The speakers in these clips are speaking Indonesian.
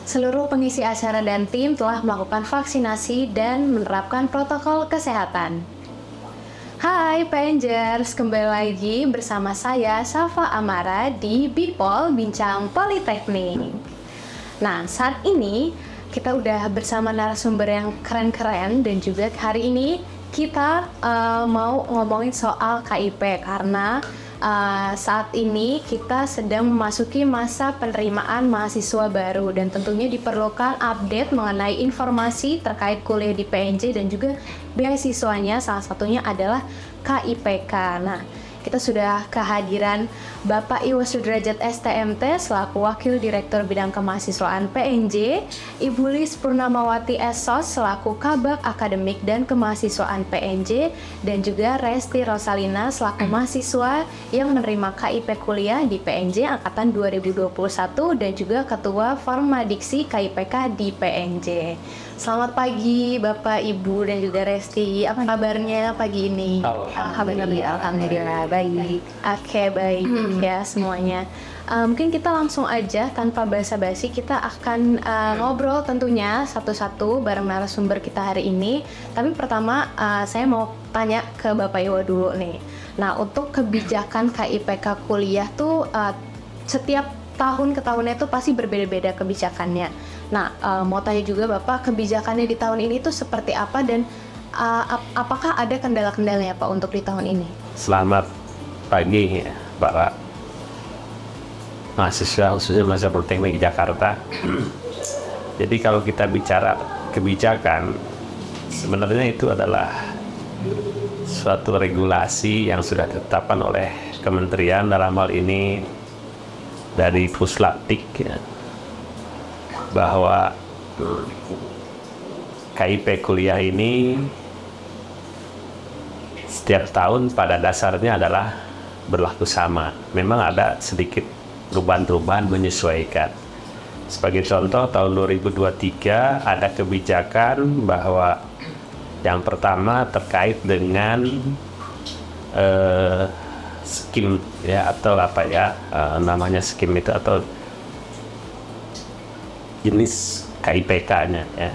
Seluruh pengisi acara dan tim telah melakukan vaksinasi dan menerapkan protokol kesehatan. Hai Pengers, kembali lagi bersama saya Safa Amara di Bipol Bincang Politeknik. Nah, saat ini kita udah bersama narasumber yang keren-keren dan juga hari ini kita mau ngomongin soal KIP karena saat ini kita sedang memasuki masa penerimaan mahasiswa baru dan tentunya diperlukan update mengenai informasi terkait kuliah di PNJ dan juga beasiswanya, salah satunya adalah KIPK. Nah, kita sudah kehadiran Bapak Iwo Sudrajat STMT selaku Wakil Direktur Bidang Kemahasiswaan PNJ, Ibu Lis Purnamawati SSOS selaku Kabak Akademik dan Kemahasiswaan PNJ, dan juga Resti Rosalina selaku mahasiswa yang menerima KIP kuliah di PNJ Angkatan 2021 dan juga Ketua Formadiksi KIPK di PNJ. Selamat pagi Bapak, Ibu, dan juga Resti. Apa kabarnya pagi ini? Alhamdulillah baik. Oke, baik ya semuanya. Mungkin kita langsung aja tanpa basa-basi kita akan ngobrol tentunya satu-satu bareng narasumber kita hari ini. Tapi pertama saya mau tanya ke Bapak Iwo dulu nih. Nah, untuk kebijakan KIPK kuliah tuh setiap tahun ke tahunnya itu pasti berbeda-beda kebijakannya. Nah, mau tanya juga Bapak, kebijakannya di tahun ini tuh seperti apa dan apakah ada kendala-kendalanya Pak untuk di tahun ini? Selamat pagi para mahasiswa khususnya mahasiswa Politeknik Jakarta. Jadi kalau kita bicara kebijakan, sebenarnya itu adalah suatu regulasi yang sudah ditetapkan oleh kementerian, dalam hal ini dari Puslapdik ya, bahwa KIP kuliah ini setiap tahun pada dasarnya adalah berlaku sama. Memang ada sedikit perubahan-perubahan menyesuaikan. Sebagai contoh, tahun 2023 ada kebijakan bahwa yang pertama terkait dengan skim ya, atau apa ya namanya skim itu, atau jenis KIPK-nya ya.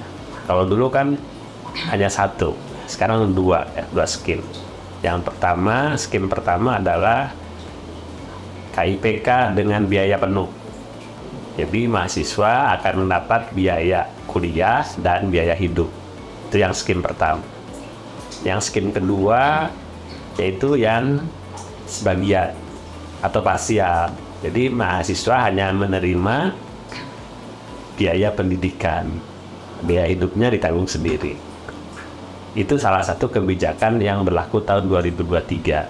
Kalau dulu kan hanya satu, sekarang dua skim. Yang pertama, skim pertama adalah KIPK dengan biaya penuh. Jadi mahasiswa akan mendapat biaya kuliah dan biaya hidup. Itu yang skim pertama. Yang skim kedua yaitu yang sebagian atau parsial. Jadi mahasiswa hanya menerima biaya pendidikan, biaya hidupnya ditanggung sendiri. Itu salah satu kebijakan yang berlaku tahun 2023.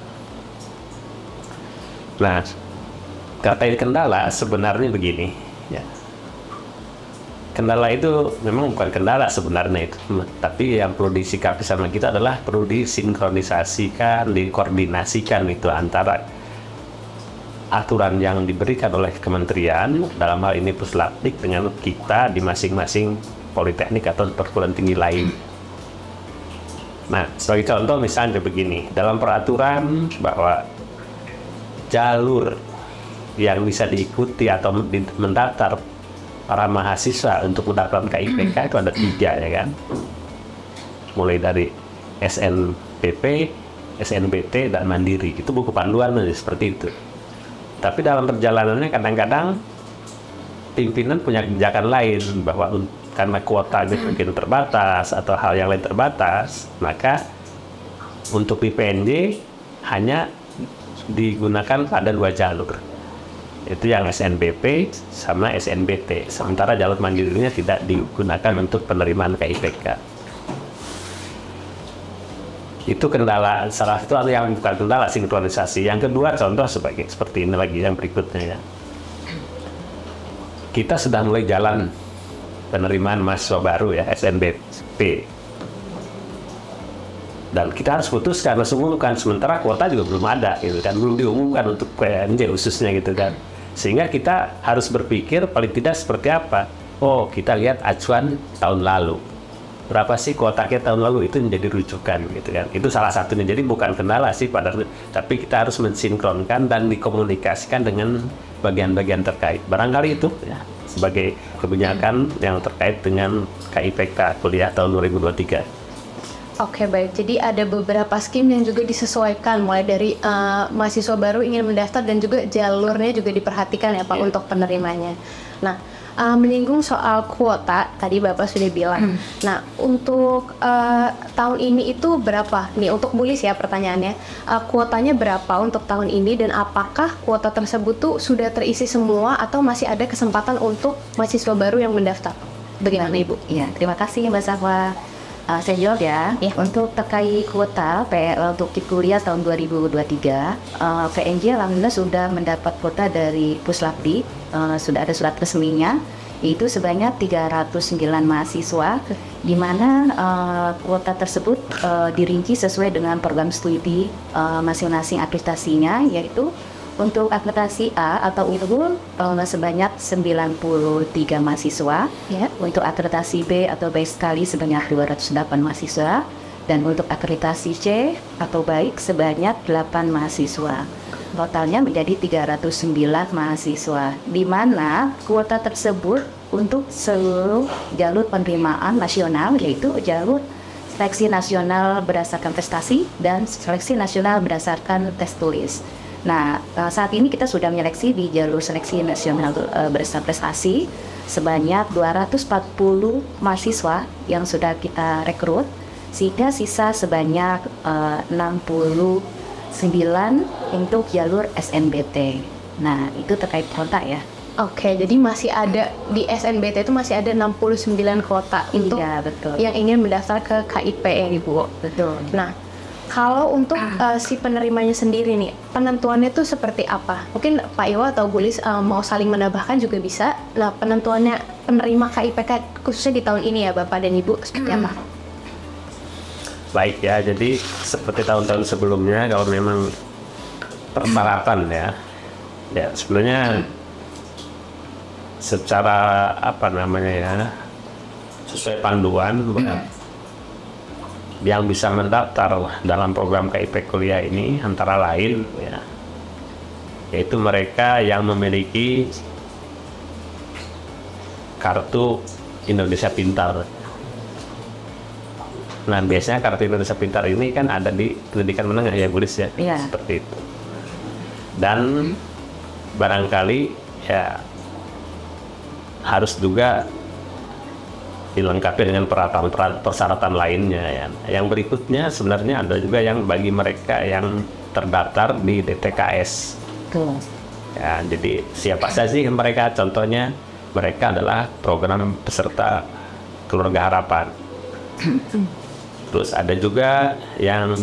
Nah, terkait kendala sebenarnya begini ya. Kendala itu memang bukan kendala sebenarnya itu, tapi yang perlu disikapi sama kita adalah perlu disinkronisasikan, dikoordinasikan itu antara aturan yang diberikan oleh kementerian, dalam hal ini Puslapdik, dengan kita di masing-masing politeknik atau perguruan tinggi lain. Nah, sebagai contoh misalnya begini, dalam peraturan bahwa jalur yang bisa diikuti atau mendaftar para mahasiswa untuk mendapatkan KIPK itu ada 3 ya kan, mulai dari SNPP, SNBT, dan Mandiri. Itu buku panduan seperti itu. Tapi dalam perjalanannya kadang-kadang pimpinan punya kebijakan lain, bahwa karena kuotanya mungkin terbatas atau hal yang lain terbatas, maka untuk di PNJ hanya digunakan pada 2 jalur. Itu yang SNBP sama SNBT. Sementara jalur mandirinya tidak digunakan untuk penerimaan KIPK. Itu kendala, salah satu yang bukan kendala, sinkronisasi. Yang kedua, contoh seperti ini lagi yang berikutnya ya. Kita sudah mulai jalan penerimaan mahasiswa baru ya, SNBP. Dan kita harus putuskan, harus umumkan. Sementara kuota juga belum ada gitu kan, belum diumumkan untuk PNJ khususnya gitu kan. Sehingga kita harus berpikir paling tidak seperti apa. Oh, kita lihat acuan tahun lalu. Berapa sih kuota kita tahun lalu, itu menjadi rujukan gitu kan. Itu salah satunya. Jadi bukan kendala sih tapi kita harus mensinkronkan dan dikomunikasikan dengan bagian-bagian terkait. Barangkali itu ya sebagai kebijakan yang terkait dengan KIPK kuliah tahun 2023. Oke, baik. Jadi ada beberapa skim yang juga disesuaikan, mulai dari mahasiswa baru ingin mendaftar dan juga jalurnya juga diperhatikan ya Pak untuk penerimanya. Nah, menyinggung soal kuota, tadi Bapak sudah bilang. Nah, untuk tahun ini itu berapa? Nih, untuk Bulis ya pertanyaannya. Kuotanya berapa untuk tahun ini dan apakah kuota tersebut tuh sudah terisi semua atau masih ada kesempatan untuk mahasiswa baru yang mendaftar? Bagaimana Ibu? Ya, terima kasih Mbak Safa. Saya jawab ya. Untuk terkait kuota PL untuk kuliah tahun 2023, PNJ alhamdulillah sudah mendapat kuota dari Puslapdi, sudah ada surat resminya, yaitu sebanyak 309 mahasiswa, di mana kuota tersebut dirinci sesuai dengan program studi masing-masing akreditasinya, yaitu untuk akreditasi A atau unggul sebanyak 93 mahasiswa, untuk akreditasi B atau baik sekali sebanyak 208 mahasiswa, dan untuk akreditasi C atau baik sebanyak 8 mahasiswa. Totalnya menjadi 309 mahasiswa, di mana kuota tersebut untuk seluruh jalur penerimaan nasional, yaitu jalur seleksi nasional berdasarkan prestasi dan seleksi nasional berdasarkan tes tulis. Nah, saat ini kita sudah menyeleksi di jalur seleksi nasional berdasarkan prestasi sebanyak 240 mahasiswa yang sudah kita rekrut, sehingga sisa sebanyak 69 untuk jalur SNBT. Nah, itu terkait kuota ya. Oke, jadi masih ada di SNBT itu masih ada 69 kuota untuk betul, yang ingin mendaftar ke KIP ya Ibu. Betul. Nah, kalau untuk si penerimanya sendiri nih, penentuannya itu seperti apa? Mungkin Pak Iwa atau Bulis mau saling menambahkan juga bisa. Nah, penentuannya penerima KIPK khususnya di tahun ini ya Bapak dan Ibu seperti apa? Baik ya, jadi seperti tahun-tahun sebelumnya kalau memang persyaratan ya sebenarnya secara sesuai panduan yang bisa mendaftar dalam program KIP kuliah ini antara lain yaitu mereka yang memiliki kartu Indonesia Pintar. Nah, biasanya kartu Indonesia Pintar ini kan ada di pendidikan menengah ya Bulis ya, seperti itu. Dan barangkali ya harus juga dilengkapi dengan persyaratan lainnya ya. Yang berikutnya sebenarnya ada juga yang bagi mereka yang terdaftar di DTKS. Ya, jadi siapa saja sih mereka? Contohnya mereka adalah program peserta Keluarga Harapan. Terus ada juga yang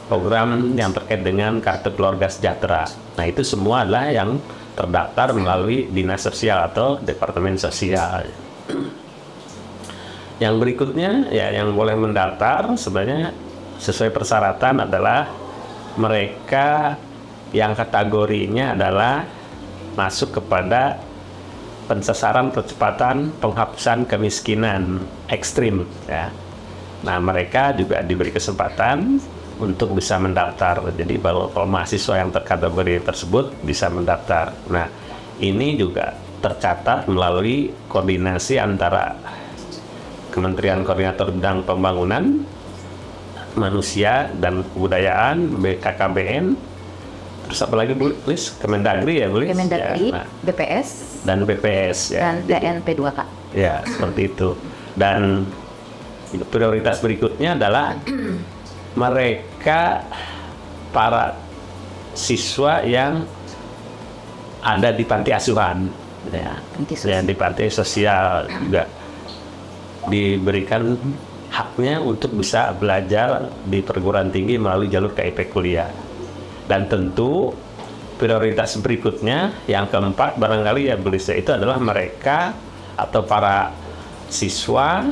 program yang terkait dengan Kartu Keluarga Sejahtera. Nah, itu semua adalah yang terdaftar melalui Dinas Sosial atau Departemen Sosial. Yang berikutnya ya yang boleh mendaftar sebenarnya sesuai persyaratan adalah mereka yang kategorinya adalah masuk kepada pensasaran percepatan penghapusan kemiskinan ekstrim ya. Nah, mereka juga diberi kesempatan untuk bisa mendaftar. Jadi kalau mahasiswa yang terkategori tersebut bisa mendaftar. Nah, ini juga tercatat melalui koordinasi antara Kementerian Koordinator Bidang Pembangunan Manusia dan Kebudayaan BKKBN, terus apa lagi Bulis? Kemendagri ya Bulis? Kemendagri, ya, nah. BPS dan BPS ya. Dan DNP2K. Ya, seperti itu. Dan prioritas berikutnya adalah mereka para siswa yang ada di panti asuhan ya. Yang di panti sosial juga diberikan haknya untuk bisa belajar di perguruan tinggi melalui jalur KIP kuliah. Dan tentu prioritas berikutnya yang keempat barangkali ya Bulis, itu adalah mereka atau para siswa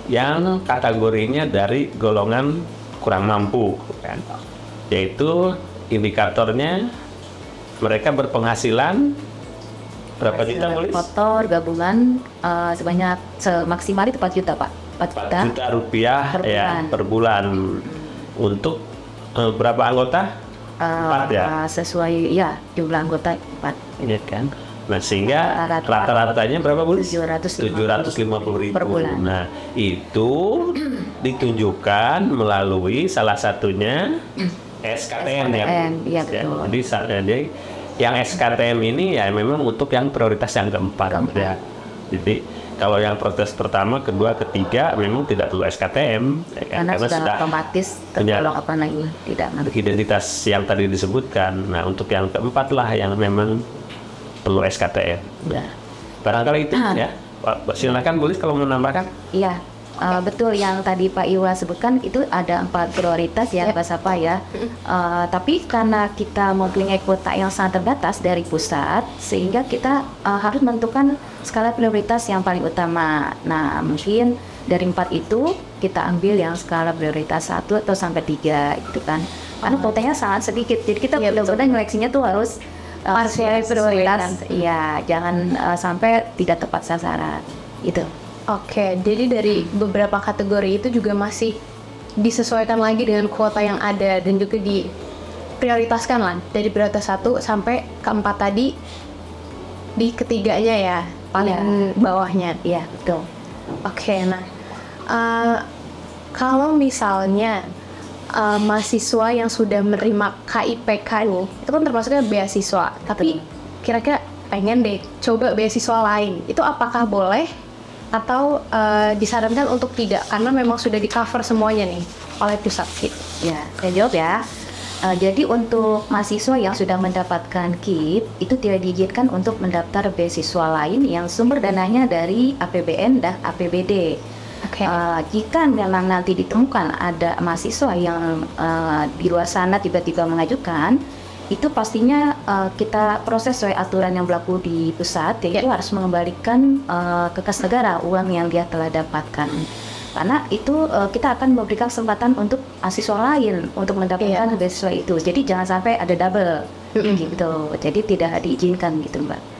yang kategorinya dari golongan kurang mampu kan? Yaitu indikatornya mereka berpenghasilan berapa juta Bulis? Kotor gabungan sebanyak maksimal itu 4 juta Pak. 4 juta rupiah per bulan. Untuk berapa anggota? 4 ya? Sesuai ya jumlah anggota 4. Iya kan? Nah, sehingga rata-ratanya berapa, Bu? 750.000 per bulan. Nah, itu ditunjukkan melalui salah satunya SKTM ya. Iya, betul. Jadi yang SKTM ini ya memang untuk yang prioritas yang keempat ya. Jadi kalau yang prioritas pertama, kedua, ketiga memang tidak perlu SKTM ya, karena sudah otomatis tergolong apa lagi tidak identitas yang tadi disebutkan. Nah, untuk yang keempat lah yang memang perlu SKTM. Ya. Barangkali itu ya. Silakan boleh kalau mau menambahkan. Iya, betul yang tadi Pak Iwa sebutkan itu ada 4 prioritas ya, Pak Safa ya. Tapi karena kita mempunyai kuota yang sangat terbatas dari pusat, sehingga kita harus menentukan skala prioritas yang paling utama. Nah, mungkin dari 4 itu kita ambil yang skala prioritas 1 atau sampai 3 gitu kan. Karena kuotanya sangat sedikit, jadi kita benar-benar nyeleksinya tuh harus prioritas, ya jangan sampai tidak tepat sasaran itu. Oke, jadi dari beberapa kategori itu juga masih disesuaikan lagi dengan kuota yang ada dan juga diprioritaskan lah dari prioritas 1 sampai ke 4 tadi di ketiganya ya, paling bawahnya. Iya, betul. Oke, nah kalau misalnya mahasiswa yang sudah menerima KIPK nih, itu kan termasuknya beasiswa, tapi kira-kira pengen deh coba beasiswa lain, itu apakah boleh atau disarankan untuk tidak karena memang sudah di cover semuanya nih oleh pusat gitu? Ya, saya jawab ya. Jadi untuk mahasiswa yang sudah mendapatkan KIP itu tidak diizinkan untuk mendaftar beasiswa lain yang sumber dananya dari APBN dan APBD. Jika memang nanti ditemukan ada mahasiswa yang di luar sana tiba-tiba mengajukan, itu pastinya kita proses sesuai aturan yang berlaku di pusat, yaitu harus mengembalikan ke kas negara uang yang dia telah dapatkan. Karena itu kita akan memberikan kesempatan untuk mahasiswa lain untuk mendapatkan beasiswa itu. Jadi jangan sampai ada double gitu. Jadi tidak diizinkan gitu, Mbak.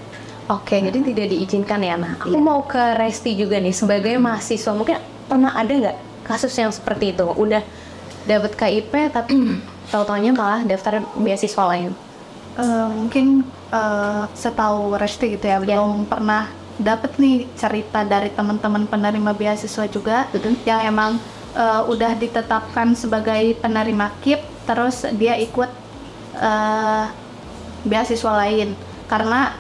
Oke, jadi tidak diizinkan ya. Nah, aku mau ke Resti juga nih sebagai mahasiswa. Mungkin pernah ada nggak kasus yang seperti itu? Udah dapat KIP tapi tahu-taunya malah daftar beasiswa lain? Mungkin setahu Resti gitu ya, belum pernah dapat nih cerita dari teman-teman penerima beasiswa juga yang emang udah ditetapkan sebagai penerima KIP, terus dia ikut beasiswa lain. Karena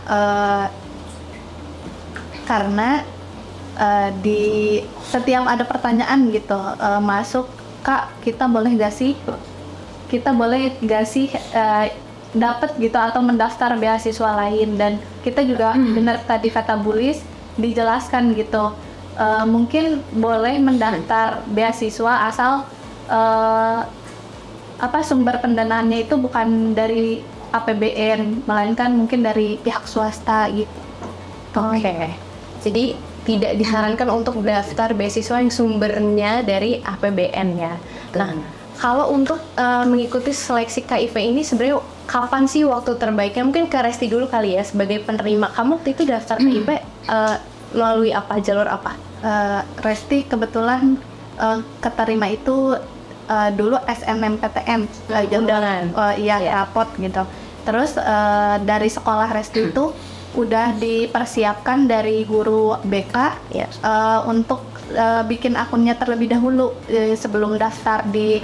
di setiap ada pertanyaan gitu masuk, Kak, kita boleh gak sih dapat gitu atau mendaftar beasiswa lain, dan kita juga benar tadi kata Bulis dijelaskan gitu, mungkin boleh mendaftar beasiswa asal sumber pendanaannya itu bukan dari APBN, melainkan mungkin dari pihak swasta gitu. Oke. Jadi tidak disarankan untuk daftar beasiswa yang sumbernya dari APBN ya. Nah, kalau untuk mengikuti seleksi KIP ini sebenarnya kapan sih waktu terbaiknya? Mungkin ke Resti dulu kali ya sebagai penerima. Kamu waktu itu daftar KIP melalui apa, jalur apa? Resti kebetulan keterima itu dulu SNMPTN, undangan. Rapot gitu. Terus dari sekolah Resti itu udah dipersiapkan dari guru BK untuk bikin akunnya terlebih dahulu sebelum daftar di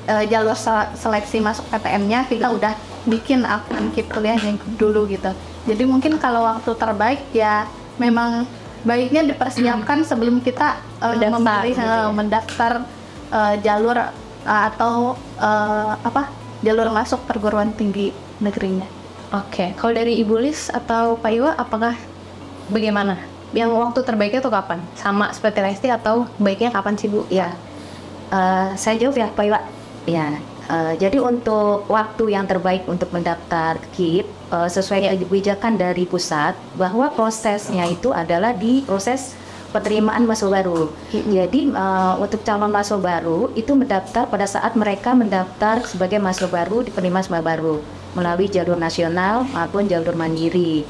jalur seleksi masuk PTN-nya. Kita udah bikin akun KIP kuliahnya dulu gitu. Jadi mungkin kalau waktu terbaik ya memang baiknya dipersiapkan sebelum kita mendaftar jalur atau jalur masuk perguruan tinggi negerinya. Oke, kalau dari Ibu Lis atau Pak Iwa, apakah bagaimana? Yang waktu terbaiknya itu kapan? Sama seperti Resti atau baiknya kapan sih, Bu? Ya, saya jawab ya Pak Iwa. Ya, jadi untuk waktu yang terbaik untuk mendaftar KIP sesuai kebijakan dari pusat, bahwa prosesnya itu adalah di proses penerimaan mahasiswa baru. Jadi untuk calon mahasiswa baru itu mendaftar pada saat mereka mendaftar sebagai mahasiswa baru di penerimaan mahasiswa baru melalui jalur nasional maupun jalur mandiri.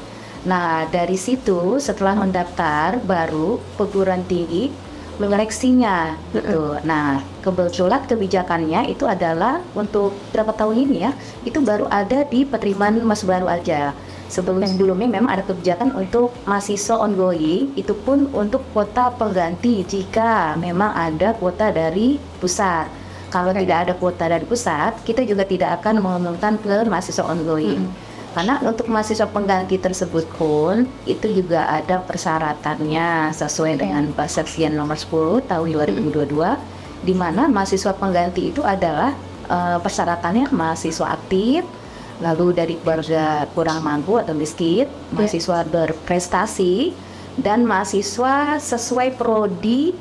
Nah, dari situ setelah mendaftar baru perguruan tinggi menyeleksinya gitu. Nah, kebetulan kebijakannya itu adalah untuk berapa tahun ini ya, itu baru ada di penerimaan mahasiswa baru aja. Sebelumnya memang ada kebijakan untuk mahasiswa ongoing, itu pun untuk kuota pengganti jika memang ada kuota dari pusat. Kalau tidak ada kuota dari pusat, kita juga tidak akan mengumumkan ke mahasiswa ongoing. Karena untuk mahasiswa pengganti tersebut pun itu juga ada persyaratannya sesuai dengan Perseksian nomor 10 tahun 2022, di mana mahasiswa pengganti itu adalah persyaratannya mahasiswa aktif, lalu dari keluarga kurang mampu atau miskin, mahasiswa berprestasi, dan mahasiswa sesuai prodi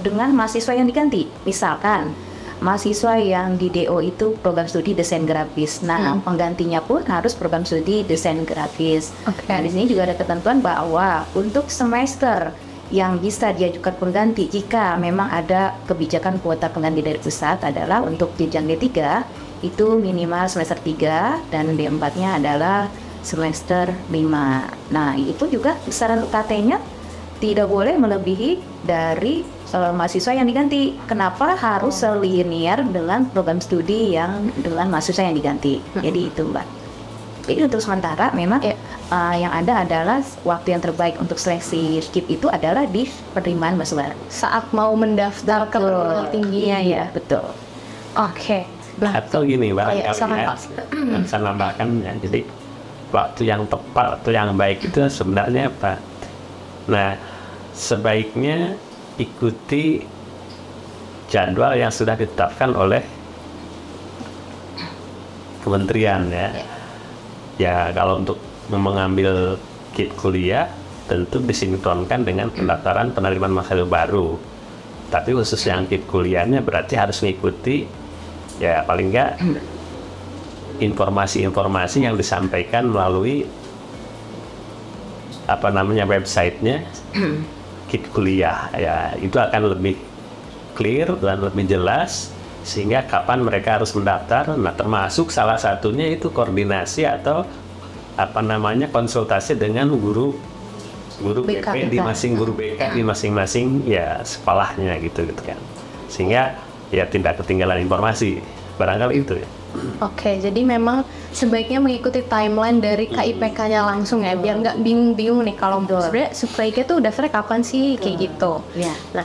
dengan mahasiswa yang diganti. Misalkan mahasiswa yang di DO itu program studi desain grafis. Nah, penggantinya pun harus program studi desain grafis. Nah, di sini juga ada ketentuan bahwa untuk semester yang bisa diajukan pengganti jika memang ada kebijakan kuota pengganti dari pusat adalah untuk jenjang D3 itu minimal semester 3 dan D4-nya adalah semester 5. Nah, itu juga besaran UKT-nya tidak boleh melebihi dari mahasiswa yang diganti. Kenapa harus selinear dengan program studi yang dengan mahasiswa yang diganti? Jadi itu, Mbak. Jadi untuk sementara memang yang ada adalah waktu yang terbaik untuk seleksi KIP itu adalah di penerimaan mahasiswa. Saat mau mendaftar ke perguruan tinggi. Iya, betul. Oke. Atau gini barangkali saya nambahkan ya, jadi waktu yang tepat, waktu yang baik itu sebenarnya apa? Nah, sebaiknya ikuti jadwal yang sudah ditetapkan oleh kementerian ya. Ya, kalau untuk mengambil KIP kuliah tentu disinkronkan dengan pendaftaran penerimaan mahasiswa baru. Tapi khusus yang KIP kuliahnya berarti harus mengikuti ya paling enggak informasi-informasi yang disampaikan melalui websitenya KIP kuliah ya, itu akan lebih clear dan lebih jelas sehingga kapan mereka harus mendaftar. Nah, termasuk salah satunya itu koordinasi atau konsultasi dengan guru BP di masing-masing ya sekolahnya gitu kan, sehingga ya tidak ketinggalan informasi, barangkali itu ya. Oke, jadi memang sebaiknya mengikuti timeline dari KIPK-nya langsung ya, biar nggak bingung-bingung nih kalau sebenarnya sebaiknya tuh daftarnya kapan sih kayak gitu. Nah,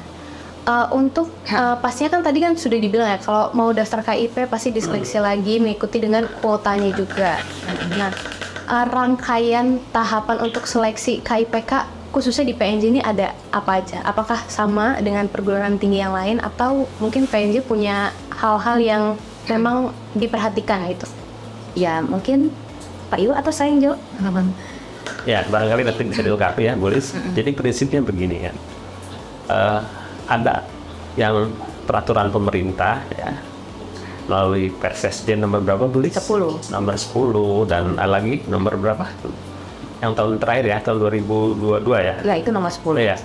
untuk pastinya kan tadi kan sudah dibilang ya, kalau mau daftar KIP pasti diseleksi lagi mengikuti dengan kuotanya juga. Nah, rangkaian tahapan untuk seleksi KIPK khususnya di PNJ ini ada apa aja? Apakah sama dengan perguruan tinggi yang lain atau mungkin PNJ punya hal-hal yang memang diperhatikan gitu? Ya, mungkin Pak Iwa atau saya yang jawab. Ya, barangkali nanti bisa dilengkapi ya, Bu Lis. Jadi prinsipnya begini ya. Ada yang peraturan pemerintah ya, melalui Persesjen nomor berapa, Bu Lis? 10. Nomor 10 dan ada lagi nomor berapa? Yang tahun terakhir ya, tahun 2022 ya. Ya, itu nomor 10 ya.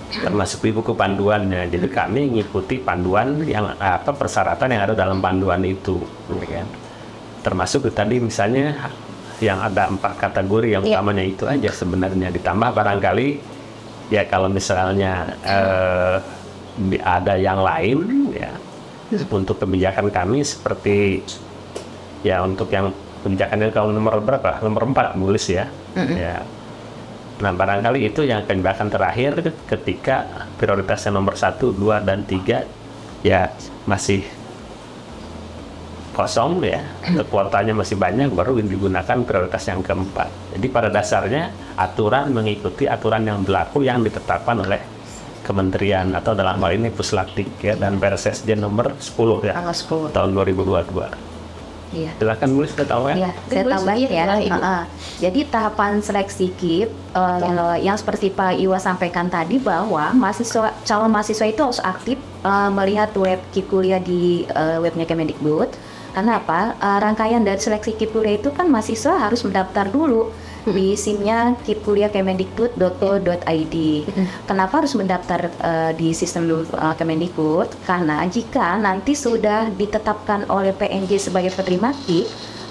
Termasuk di buku panduannya. Jadi kami ngikuti panduan yang persyaratan yang ada dalam panduan itu, kan. Termasuk tadi misalnya yang ada 4 kategori yang utamanya itu aja sebenarnya, ditambah barangkali ya kalau misalnya ada yang lain ya untuk kebijakan kami seperti ya untuk yang kebijakannya kalau nomor berapa? Nomor 4 nulis ya. Ya. Nah, barangkali itu yang kebijakan terakhir ketika prioritasnya nomor 1, 2, dan 3 ya masih kosong ya, kuotanya masih banyak, baru digunakan prioritas yang keempat. Jadi pada dasarnya aturan mengikuti aturan yang berlaku yang ditetapkan oleh kementerian atau dalam hal ini Puslapdik ya, dan Persesjen nomor 10 ya, tahun 2022. Iya. Silakan nulis, kita tahu ya. Iya, saya tambahin ya. Jadi tahapan seleksi KIP yang seperti Pak Iwa sampaikan tadi bahwa calon mahasiswa itu harus aktif melihat web KIP kuliah di webnya Kemendikbud. Karena apa? Rangkaian dari seleksi KIP kuliah itu kan mahasiswa harus mendaftar dulu di SIM-nya kipkuliahkemendikbud.go.id. Kenapa harus mendaftar di sistem Kemendikbud? Karena jika nanti sudah ditetapkan oleh PNJ sebagai penerima KIP,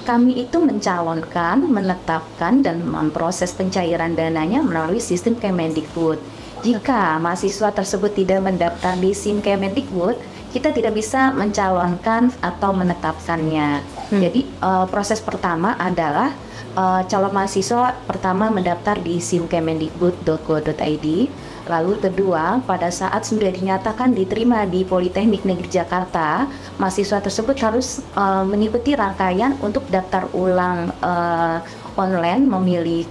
kami itu mencalonkan, menetapkan, dan memproses pencairan dananya melalui sistem Kemendikbud. Jika mahasiswa tersebut tidak mendaftar di SIM Kemendikbud, kita tidak bisa mencalonkan atau menetapkannya. Jadi proses pertama adalah calon mahasiswa pertama mendaftar di simkemendikbud.go.id. Lalu kedua, pada saat sudah dinyatakan diterima di Politeknik Negeri Jakarta, mahasiswa tersebut harus mengikuti rangkaian untuk daftar ulang online, memilih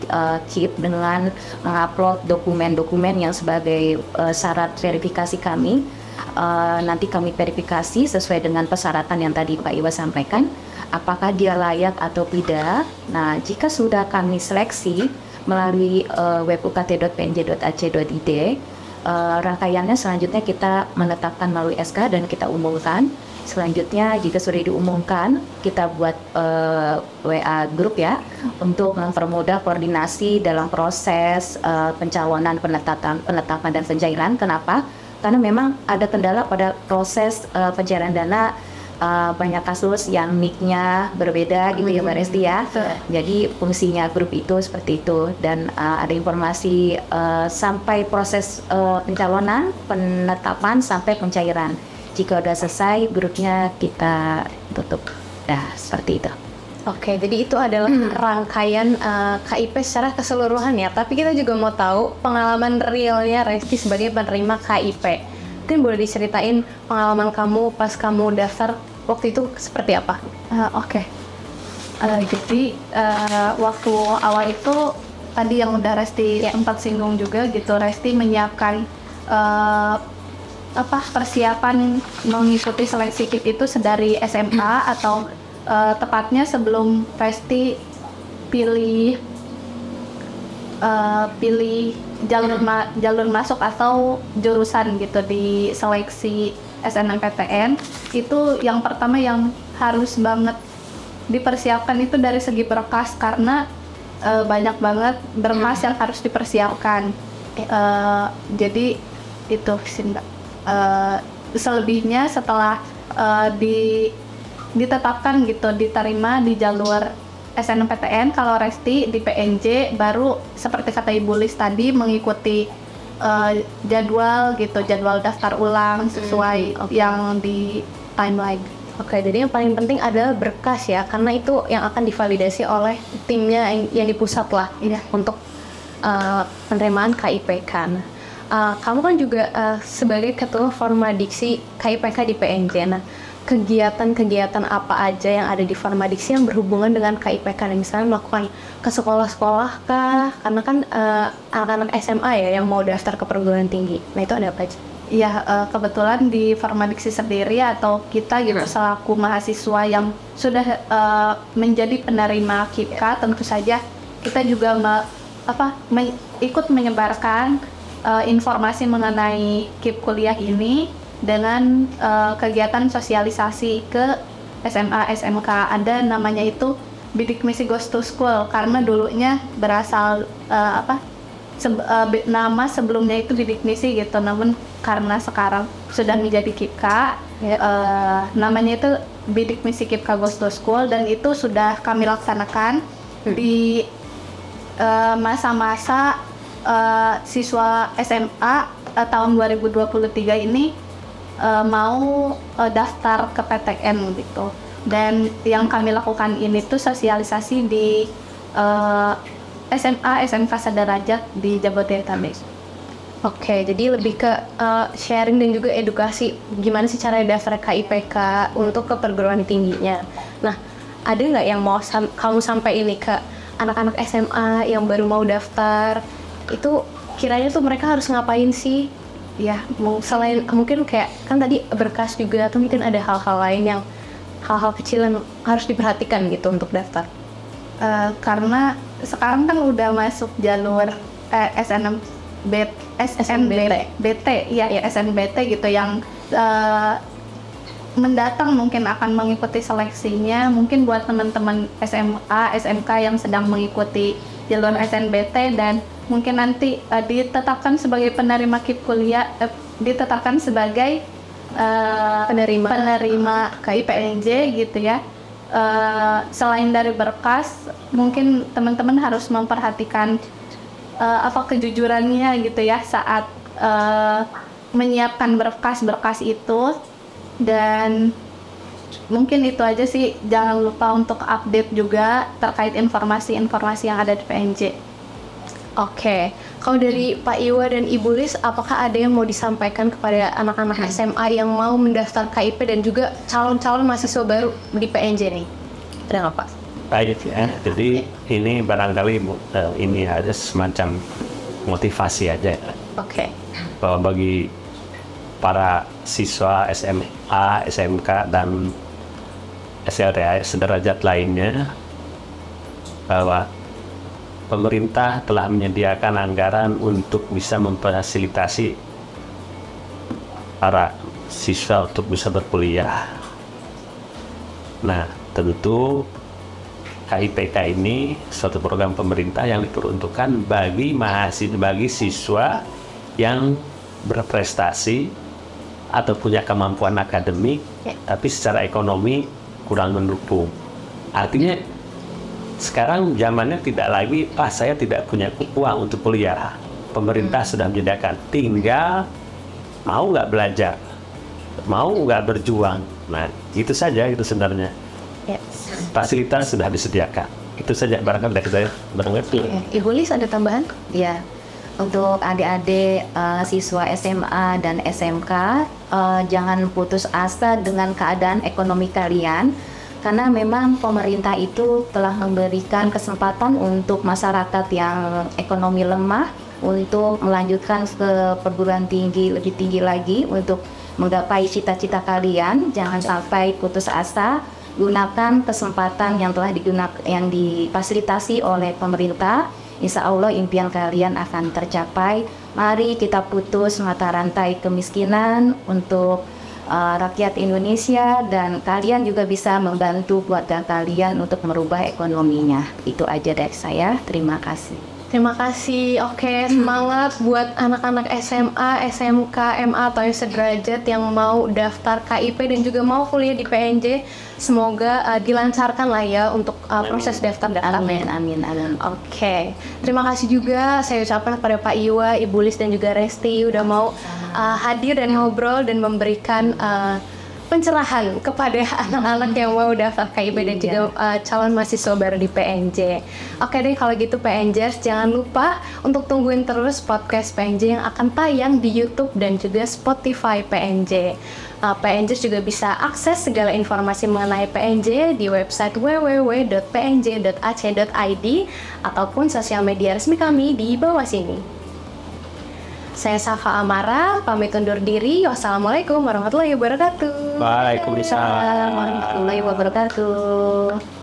KIP dengan mengupload dokumen-dokumen yang sebagai syarat verifikasi kami. Nanti kami verifikasi sesuai dengan persyaratan yang tadi Pak Iwa sampaikan, apakah dia layak atau tidak. Nah, jika sudah kami seleksi melalui web ukt.pnj.ac.id, rangkaiannya selanjutnya kita menetapkan melalui SK dan kita umumkan. Selanjutnya jika sudah diumumkan, kita buat WA grup ya, untuk mempermudah koordinasi dalam proses pencalonan, penetapan dan pencairan. Kenapa? Karena memang ada kendala pada proses pencairan dana. Banyak kasus yang nicknya berbeda gitu ya Mbak Resti ya. Jadi fungsinya grup itu seperti itu, dan ada informasi sampai proses pencalonan, penetapan sampai pencairan. Jika udah selesai, grupnya kita tutup. Nah, seperti itu. Oke, jadi itu adalah rangkaian KIP secara keseluruhan ya. Tapi kita juga mau tahu pengalaman realnya Resti sebagai penerima KIP. Mungkin boleh diceritain pengalaman kamu pas kamu daftar waktu itu seperti apa? Oke. Jadi waktu awal itu tadi yang udah Resti sempat singgung juga gitu, Resti menyiapkan persiapan mengikuti seleksi KIP itu sedari SMA atau tepatnya sebelum Resti pilih jalur masuk atau jurusan gitu di seleksi SNMPTN. Itu yang pertama yang harus banget dipersiapkan itu dari segi berkas, karena banyak banget berkas yang harus dipersiapkan. Jadi itu sih Mbak. Selebihnya setelah ditetapkan gitu, diterima di jalur SNMPTN, kalau Resti di PNJ baru seperti kata Ibu Lis tadi mengikuti jadwal daftar ulang sesuai yang di timeline. Oke, jadi yang paling penting adalah berkas ya, karena itu yang akan divalidasi oleh timnya yang di pusat lah untuk penerimaan KIPK. Kamu kan juga sebagai ketua Formadiksi KIPK di PNJ. Nah, kegiatan-kegiatan apa aja yang ada di Formadiksi yang berhubungan dengan KIPK, misalnya melakukan ke sekolah-sekolah kah? Karena kan anak-anak SMA ya yang mau daftar ke perguruan tinggi. Nah, itu ada apa aja? Iya, kebetulan di Formadiksi sendiri atau kita gitu selaku mahasiswa yang sudah menjadi penerima KIPK, tentu saja kita juga ikut menyebarkan informasi mengenai KIP kuliah ini dengan kegiatan sosialisasi ke SMA, SMK. Ada namanya itu Bidik Misi Goes to School, karena dulunya berasal nama sebelumnya itu Bidik Misi gitu, namun karena sekarang sudah menjadi KIPK, namanya itu Bidik Misi KIPK Goes to School, dan itu sudah kami laksanakan di masa-masa siswa SMA tahun 2023 ini mau daftar ke PTN gitu. Dan yang kami lakukan ini tuh sosialisasi di SMA, SMK sederajat di Jabodetabek. Oke, jadi lebih ke sharing dan juga edukasi gimana sih cara daftar KIPK untuk ke perguruan tingginya. Nah, ada nggak yang mau kamu sampai ini ke anak-anak SMA yang baru mau daftar? Itu kiranya tuh mereka harus ngapain sih? Ya, selain mungkin kayak kan tadi berkas juga, atau mungkin ada hal-hal lain yang hal-hal kecil yang harus diperhatikan gitu untuk daftar. Karena sekarang kan udah masuk jalur SNBT ya, SNBT gitu, yang mendatang mungkin akan mengikuti seleksinya. Mungkin buat teman-teman SMA, SMK yang sedang mengikuti jalur SNBT dan mungkin nanti ditetapkan sebagai penerima KIP kuliah, ditetapkan sebagai penerima KIP PNJ gitu ya. Selain dari berkas, mungkin teman-teman harus memperhatikan kejujurannya gitu ya saat menyiapkan berkas-berkas itu. Dan Mungkin itu aja sih, jangan lupa untuk update juga terkait informasi-informasi yang ada di PNJ. Oke, kalau dari Pak Iwa dan Ibu Lis, apakah ada yang mau disampaikan kepada anak-anak SMA yang mau mendaftar KIP dan juga calon-calon mahasiswa baru di PNJ nih? Ada nggak Pak? Baik ya, jadi ini barangkali ini ada semacam motivasi aja ya. Oke. Bahwa bagi para siswa SMA, SMK, dan SLTA sederajat lainnya, bahwa pemerintah telah menyediakan anggaran untuk bisa memfasilitasi para siswa untuk bisa berkuliah. Nah, tentu KIPK ini suatu program pemerintah yang diperuntukkan bagi mahasiswa, bagi siswa yang berprestasi atau punya kemampuan akademik, tapi secara ekonomi kurang mendukung. Artinya sekarang zamannya tidak lagi, saya tidak punya uang untuk kuliah. Pemerintah sudah menyediakan, tinggal mau nggak belajar, mau nggak berjuang. Nah, itu saja itu sebenarnya. Fasilitas sudah disediakan. Itu saja barangkali dari saya. Ibu Lis ada tambahan? Ya, untuk adik-adik siswa SMA dan SMK, jangan putus asa dengan keadaan ekonomi kalian. Karena memang pemerintah itu telah memberikan kesempatan untuk masyarakat yang ekonomi lemah untuk melanjutkan ke perguruan tinggi lebih tinggi lagi untuk menggapai cita-cita kalian. Jangan sampai putus asa. Gunakan kesempatan yang telah yang difasilitasi oleh pemerintah. Insya Allah impian kalian akan tercapai. Mari kita putus mata rantai kemiskinan untuk rakyat Indonesia, dan kalian juga bisa membantu keluarga kalian untuk merubah ekonominya. Itu aja dari saya. Terima kasih. Terima kasih. Oke, semangat buat anak-anak SMA, SMK, MA atau yang sederajat yang mau daftar KIP dan juga mau kuliah di PNJ. Semoga dilancarkan lah ya untuk proses daftar. Amin, amin, amin. Oke, terima kasih juga saya ucapkan kepada Pak Iwa, Ibu Lis dan juga Resti udah mau hadir dan ngobrol dan memberikan pencerahan kepada anak-anak yang mau daftar KIP dan juga calon mahasiswa baru di PNJ. Oke deh, kalau gitu PNJers jangan lupa untuk tungguin terus podcast PNJ yang akan tayang di YouTube dan juga Spotify PNJ. PNJers juga bisa akses segala informasi mengenai PNJ di website www.pnj.ac.id ataupun sosial media resmi kami di bawah sini. Saya Safa Amara, pamit undur diri. Wassalamualaikum warahmatullahi wabarakatuh. Waalaikumsalam warahmatullahi wabarakatuh.